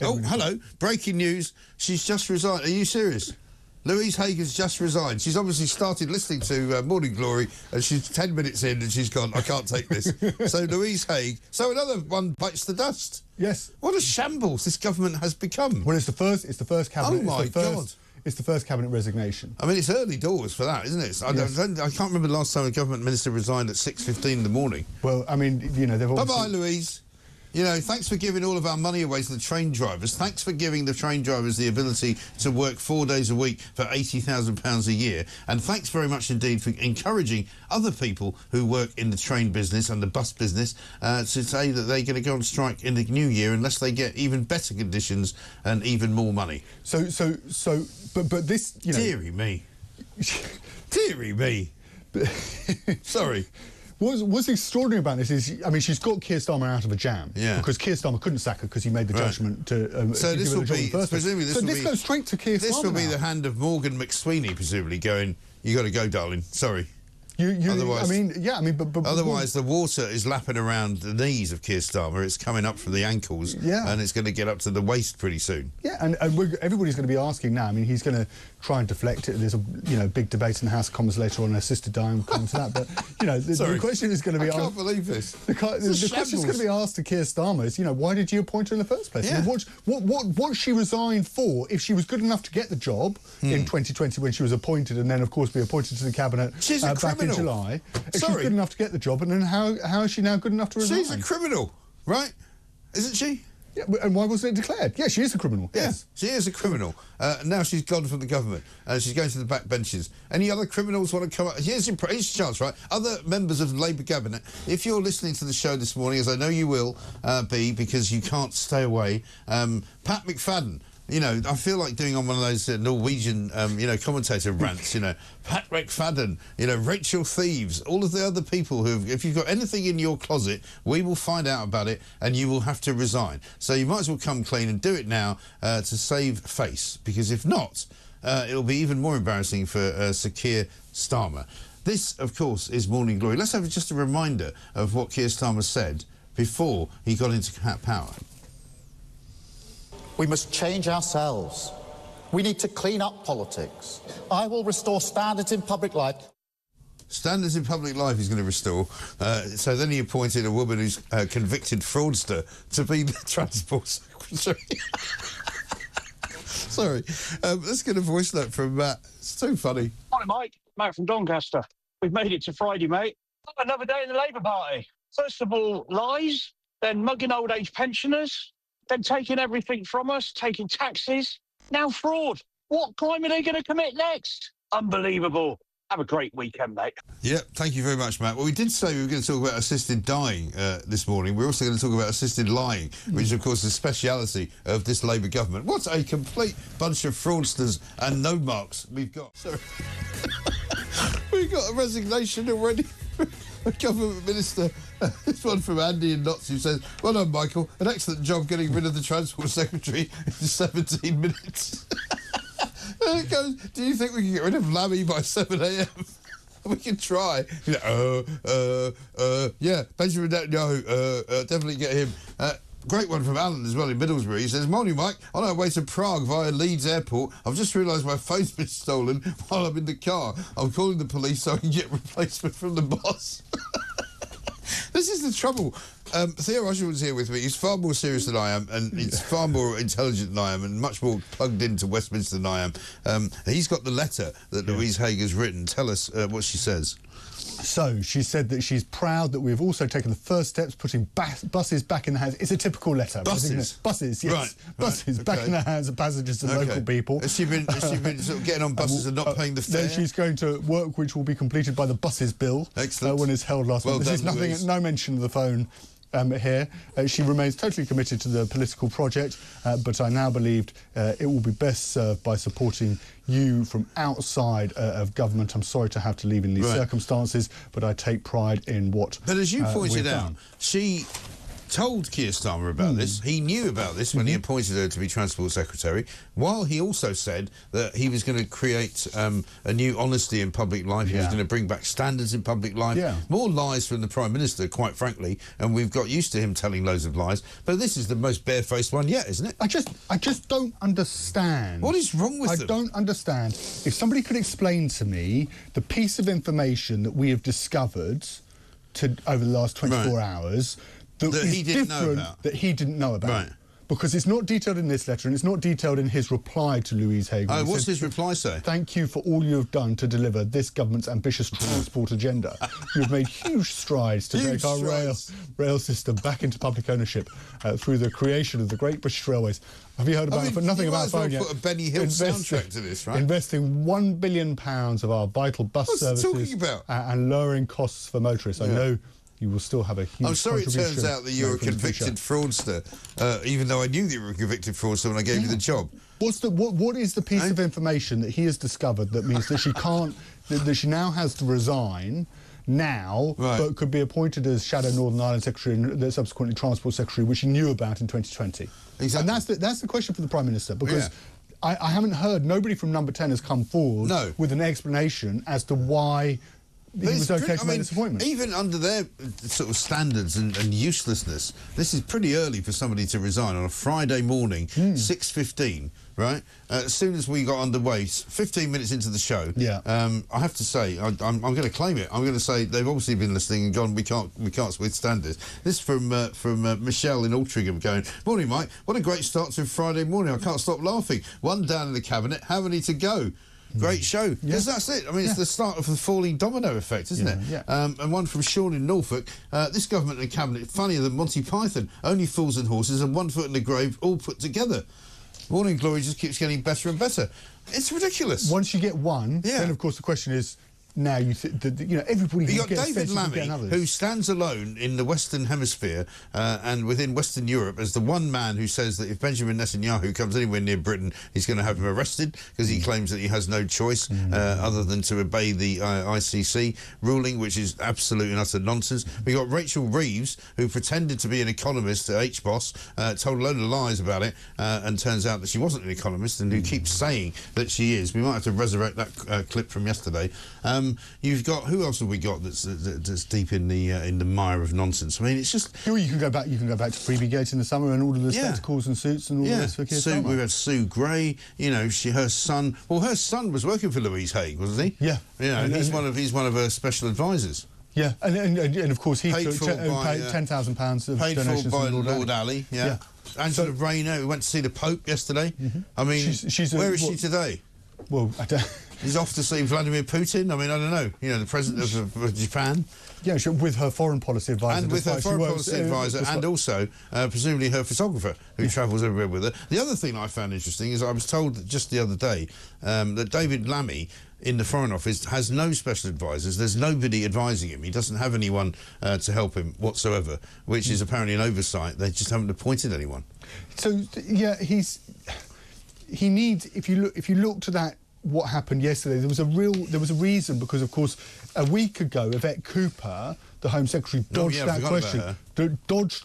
Oh, hello. Breaking news. She's just resigned. Are you serious? Louise Haigh has just resigned. She's obviously started listening to Morning Glory, and she's 10 minutes in, and she's gone, I can't take this. So Louise Haigh. So another one bites the dust. Yes. What a shambles this government has become. Well, it's the first cabinet. Oh, my God. It's the first cabinet resignation. I mean, it's early doors for that, isn't it? I can't remember the last time a government minister resigned at 6:15 in the morning. Well, I mean, you know, they've obviously... Bye-bye, Louise. You know, thanks for giving all of our money away to the train drivers. Thanks for giving the train drivers the ability to work 4 days a week for £80,000 a year. And thanks very much indeed for encouraging other people who work in the train business and the bus business to say that they're going to go on strike in the new year unless they get even better conditions and even more money. But this, you know... Deary me. Deary me. Sorry. What's extraordinary about this is, I mean, she's got Keir Starmer out of a jam. Yeah. Because Keir Starmer couldn't sack her because he made the judgment to so give this her will the job in be, the first place. presumably So this goes straight to Keir Starmer. This will be now. the hand of Morgan McSweeney, presumably, going, you got to go, darling. Sorry. Otherwise, but otherwise the water is lapping around the knees of Keir Starmer. It's coming up from the ankles, and it's going to get up to the waist pretty soon. Yeah, and everybody's going to be asking now. I mean, he's going to try and deflect it. There's a big debate in the House of Commons later on assisted dying. We'll come to that, but the question is going to be asked. I can't believe this. The question is going to be asked to Keir Starmer is, why did you appoint her in the first place? Yeah. I mean, what she resigned for? If she was good enough to get the job in 2020 when she was appointed, and then of course be appointed to the cabinet back in July. If she's good enough to get the job, and then how is she now good enough to resign? She's a criminal, right? Isn't she? Yeah, and why wasn't it declared? Yeah, she is a criminal. Yeah, yes. she is a criminal. Now she's gone from the government. She's going to the back benches. Any other criminals want to come up? Here's your chance, right? Other members of the Labour cabinet, if you're listening to the show this morning, as I know you will be because you can't stay away, Pat McFadden. I feel like doing on one of those Norwegian, commentator rants, Pat McFadden, Rachel Thieves, all of the other people if you've got anything in your closet, we will find out about it and you will have to resign. So you might as well come clean and do it now to save face, because if not, it'll be even more embarrassing for Sir Keir Starmer. This, of course, is Morning Glory. Let's have just a reminder of what Keir Starmer said before he got into power. We must change ourselves. We need to clean up politics. I will restore standards in public life. Standards in public life he's going to restore. So then he appointed a woman who's a convicted fraudster to be the transport secretary. Sorry. Let's get a voice note from Matt. It's too funny. Morning, Mike. Matt from Doncaster. We've made it to Friday, mate. Another day in the Labour Party. First of all, lies, then mugging old age pensioners, then taking everything from us, taking taxes. Now fraud. What crime are they going to commit next? Unbelievable. Have a great weekend, mate. Yeah, thank you very much, Matt. Well, we did say we were going to talk about assisted dying this morning. We're also going to talk about assisted lying, which is, of course, the speciality of this Labour government. What a complete bunch of fraudsters and no marks we've got. Sorry. We've got a resignation already. A government minister. This one from Andy in Notts, who says, well done, Michael. An excellent job getting rid of the Transport Secretary in 17 minutes. And it goes, do you think we can get rid of Lammy by 7 a.m? We can try. Yeah, Benjamin Netanyahu, definitely get him. Great one from Alan as well in Middlesbrough. He says, morning, Mike. On our way to Prague via Leeds Airport, I've just realised my phone's been stolen while I'm in the car. I'm calling the police so I can get replacement from the boss. This is the trouble. Theo Usherwood's here with me. He's far more serious than I am, and he's far more intelligent than I am, and much more plugged into Westminster than I am. He's got the letter that Louise Haigh has written. Tell us what she says. So, she said that she's proud that we've also taken the first steps putting buses back in the hands. It's a typical letter. Buses? Buses, yes. Right. Buses back in the hands of passengers and local people. Has she been sort of getting on buses and not paying the fare? Then she's going to work which will be completed by the buses bill. Excellent. When it's held last month. This is nothing, no mention of the phone here. She remains totally committed to the political project, but I now believed it will be best served by supporting you from outside of government. I'm sorry to have to leave in these circumstances, but I take pride in what But as you pointed out, done. she told Keir Starmer about this. He knew about this when he appointed her to be Transport Secretary, while he also said that he was going to create a new honesty in public life. He was going to bring back standards in public life. More lies from the Prime Minister, quite frankly, and we've got used to him telling loads of lies. But this is the most barefaced one yet, isn't it? I just don't understand. What is wrong with them? I don't understand. If somebody could explain to me the piece of information that we have discovered over the last 24 hours that he didn't know about. Right. Because it's not detailed in this letter and it's not detailed in his reply to Louise Haigh. Oh, what's his reply say? Thank you for all you have done to deliver this government's ambitious transport agenda. You've made huge strides to take our rail system back into public ownership through the creation of the Great British Railways. Have you heard about nothing about phone yet? Put a Benny Hill soundtrack to this, right? Investing £1 billion of our vital bus services and lowering costs for motorists. I know you will still have a huge I'm sorry it turns out that you're a convicted fraudster, even though I knew that you were a convicted fraudster when I gave you the job. What is the piece of information that he has discovered that means that she can't, that she now has to resign now, but could be appointed as Shadow Northern Ireland Secretary and subsequently Transport Secretary, which she knew about in 2020? Exactly. And that's the question for the Prime Minister, because I haven't heard, nobody from Number 10 has come forward with an explanation as to why he was okay to make this appointment. Even under their sort of standards and uselessness, this is pretty early for somebody to resign on a Friday morning, 6:15, right? As soon as we got underway, 15 minutes into the show, I have to say, I'm going to claim it. I'm going to say they've obviously been listening and gone, we can't withstand this. This is from Michelle in Altrincham going, morning, Mike. What a great start to Friday morning. I can't stop laughing. One down in the cabinet. How many to go? Great show. Because that's it. I mean, it's the start of the falling domino effect, isn't it? And one from Sean in Norfolk. This government and cabinet, funnier than Monty Python. Only fools and horses and 1 foot in the grave, all put together. Morning Glory just keeps getting better and better. It's ridiculous. Once you get one, then of course the question is, now you know everybody. You got David Lammy, who stands alone in the Western Hemisphere and within Western Europe as the one man who says that if Benjamin Netanyahu comes anywhere near Britain, he's going to have him arrested because he claims that he has no choice other than to obey the ICC ruling, which is absolute and utter nonsense. We got Rachel Reeves, who pretended to be an economist at HBOS, told a load of lies about it, and turns out that she wasn't an economist, and who keeps saying that she is. We might have to resurrect that clip from yesterday. You've got, who else have we got that's deep in the mire of nonsense? I mean, it's just. You can go back to Freebie Gate in the summer and all of the spectacles and suits and all of this for Keir Starmer. We've had Sue Gray. You know, her son. Well, her son was working for Louise Haigh, wasn't he? Yeah. You know, he's one of her special advisors. Yeah, and of course he took £10,000 of donations from Lord Ali. Yeah. Angela Rayner, who went to see the Pope yesterday. I mean, where is she today? Well, I don't. He's off to see Vladimir Putin. I mean, I don't know. You know, the president of Japan. Yeah, with her foreign policy advisor. And with her foreign policy advisor, and also presumably her photographer, who travels everywhere with her. The other thing I found interesting is I was told that just the other day that David Lammy in the Foreign Office has no special advisors. There's nobody advising him. He doesn't have anyone to help him whatsoever, which is apparently an oversight. They just haven't appointed anyone. So yeah, he needs. If you look to that. What happened yesterday? There was a reason, because of course a week ago Yvette Cooper, the Home Secretary, dodged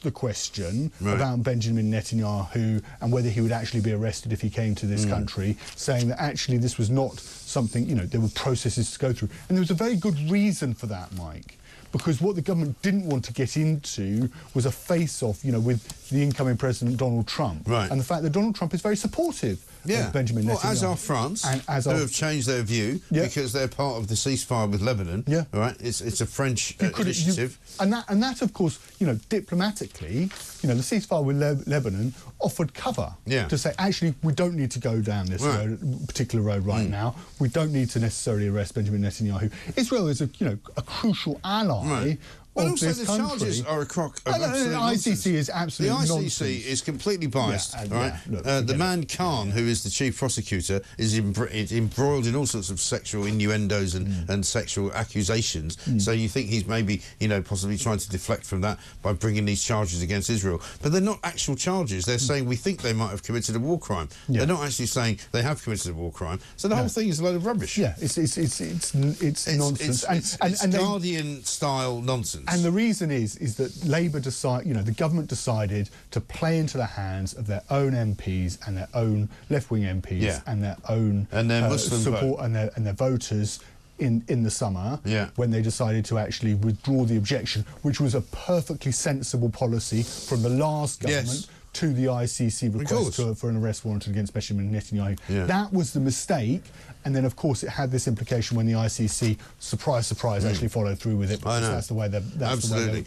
the question about Benjamin Netanyahu and whether he would actually be arrested if he came to this country, saying that actually this was not something, you know, there were processes to go through, and there was a very good reason for that, Mike. Because what the government didn't want to get into was a face-off, you know, with the incoming President Donald Trump. And the fact that Donald Trump is very supportive of Benjamin Netanyahu. Well, as are France, who have changed their view because they're part of the ceasefire with Lebanon. Right? It's a French initiative. And that, of course, you know, diplomatically, you know, the ceasefire with Lebanon offered cover to say, actually, we don't need to go down this particular road right now. We don't need to necessarily arrest Benjamin Netanyahu. Israel is a crucial ally. But also the charges are a crock of absolute nonsense. The ICC is absolutely nonsense. The ICC is completely biased, right? The man Khan, who is the chief prosecutor, is embroiled in all sorts of sexual innuendos and sexual accusations. So you think he's maybe, you know, possibly trying to deflect from that by bringing these charges against Israel. But they're not actual charges. They're saying we think they might have committed a war crime. They're not actually saying they have committed a war crime. So the whole thing is a load of rubbish. Yeah, it's nonsense. It's Guardian-style nonsense. And the reason is that Labour the government decided to play into the hands of their own MPs and their own left-wing MPs and their own Muslim support and their voters in the summer, when they decided to actually withdraw the objection, which was a perfectly sensible policy from the last government to the ICC request for an arrest warrant against Benjamin Netanyahu. That was the mistake, and then of course it had this implication when the ICC, surprise, surprise, actually followed through with it. Because that's the way they're. Absolutely.